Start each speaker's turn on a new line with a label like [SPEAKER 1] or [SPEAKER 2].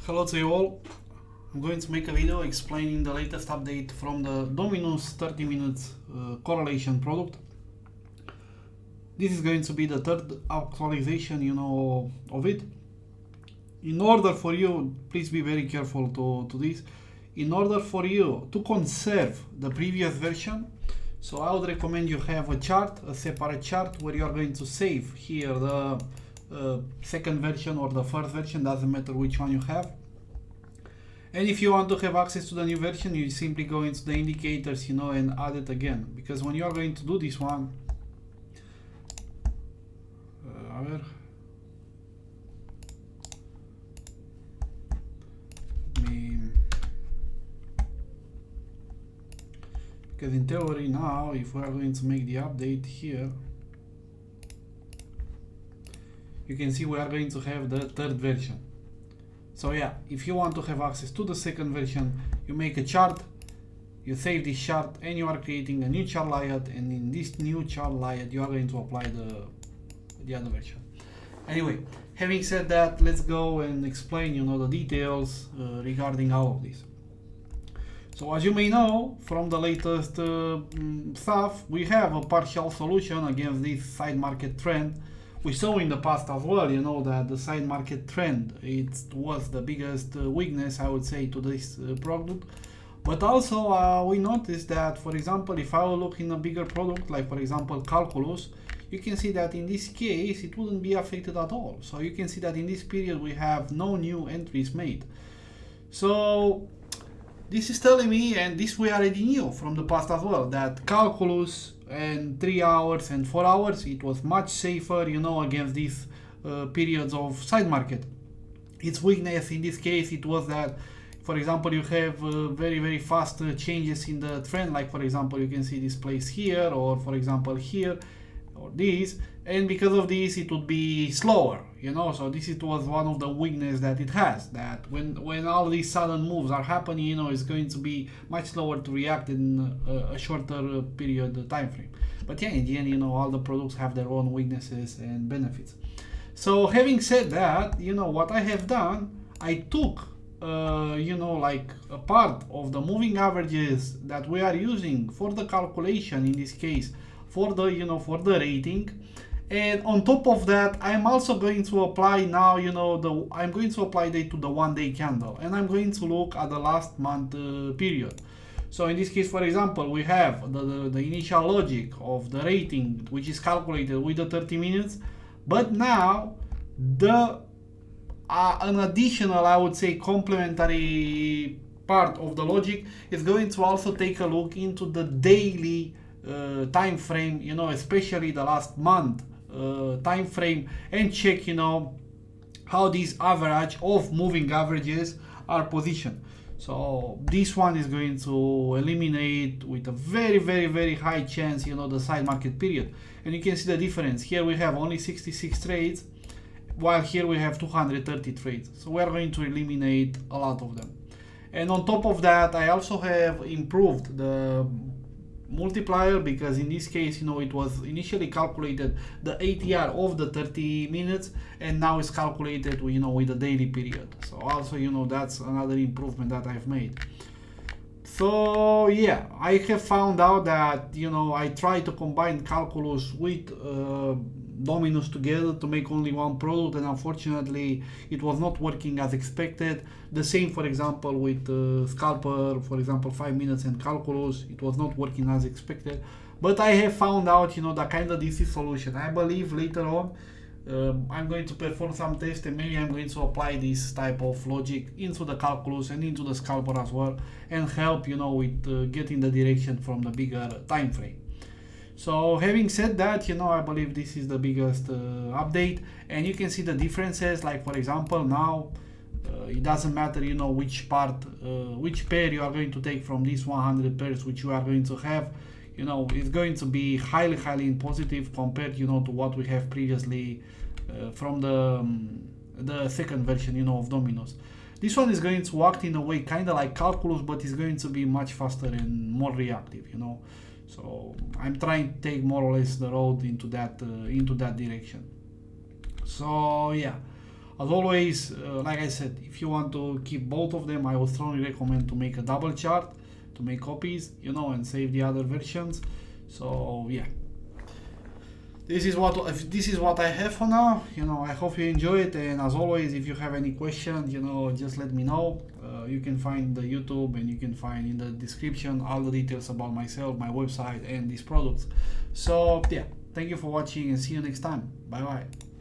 [SPEAKER 1] Hello to you all. I'm going to make a video explaining the latest update from the Dominus 30 minutes correlation product. This is going to be the third actualization, of it. In order for you, please be very careful to this. In order for you to conserve the previous version, so I would recommend you have a chart, a separate chart where you are going to save here the second version or the first version, doesn't matter which one you have. And if you want to have access to the new version, you simply go into the indicators, and add it again. Because when you are going to do this one, because in theory now, if we are going to make the update here, you can see we are going to have the third version. So yeah, if you want to have access to the second version, you make a chart, you save this chart, and you are creating a new chart layout, and in this new chart layout you are going to apply the other version. Anyway, having said that, let's go and explain the details regarding all of this. So as you may know from the latest stuff, we have a partial solution against this side market trend. We saw in the past as well, that the side market trend, it was the biggest weakness, I would say, to this product. But also we noticed that, for example, if I will look in a bigger product, like for example calculus, you can see that in this case it wouldn't be affected at all. So you can see that in this period we have no new entries made. So this is telling me, and this we already knew from the past as well, that calculus and 3 hours and 4 hours, it was much safer, against these periods of side market. Its weakness in this case, it was that, for example, you have very, very fast changes in the trend, like for example, you can see this place here, or for example here, or this, and because of this it would be slower, so this was one of the weaknesses that it has, that when all these sudden moves are happening, it's going to be much slower to react in a shorter period time frame. But yeah, in the end, all the products have their own weaknesses and benefits. So having said that, what I have done, I took like a part of the moving averages that we are using for the calculation, in this case for the for the rating, and on top of that I'm also going to apply now I'm going to apply it to the 1 day candle, and I'm going to look at the last month period. So in this case, for example, we have the initial logic of the rating, which is calculated with the 30 minutes, but now the an additional, I would say, complementary part of the logic is going to also take a look into the daily time frame, especially the last month time frame, and check how these average of moving averages are positioned. So this one is going to eliminate with a very, very, very high chance the side market period, and you can see the difference. Here we have only 66 trades, while here we have 230 trades. So we are going to eliminate a lot of them. And on top of that, I also have improved the multiplier, because in this case, it was initially calculated the ATR of the 30 minutes, and now it's calculated with the daily period. So also, that's another improvement that I've made. So yeah, I have found out that I tried to combine calculus with Dominus together to make only one product, and unfortunately it was not working as expected. The same, for example, with scalper, for example 5 minutes and calculus, it was not working as expected. But I have found out the kind of DC solution. I believe later on I'm going to perform some tests, and maybe I'm going to apply this type of logic into the calculus and into the scalper as well, and help with getting the direction from the bigger time frame. So having said that, I believe this is the biggest update, and you can see the differences. Like for example, now it doesn't matter which part, which pair you are going to take from these 100 pairs which you are going to have. It's going to be highly, highly positive compared to what we have previously from the second version of Dominus. This one is going to act in a way kind of like calculus, but it's going to be much faster and more reactive. So I'm trying to take more or less the road into that direction. So yeah, As always, like I said, if you want to keep both of them, I would strongly recommend to make a double chart, to make copies, you know, and save the other versions. So yeah, this is what I have for now. You know, I hope you enjoy it, and as always, if you have any questions, you know, just let me know. You can find the YouTube, and you can find in the description all the details about myself, my website, and these products. So yeah, thank you for watching, and see you next time. Bye bye.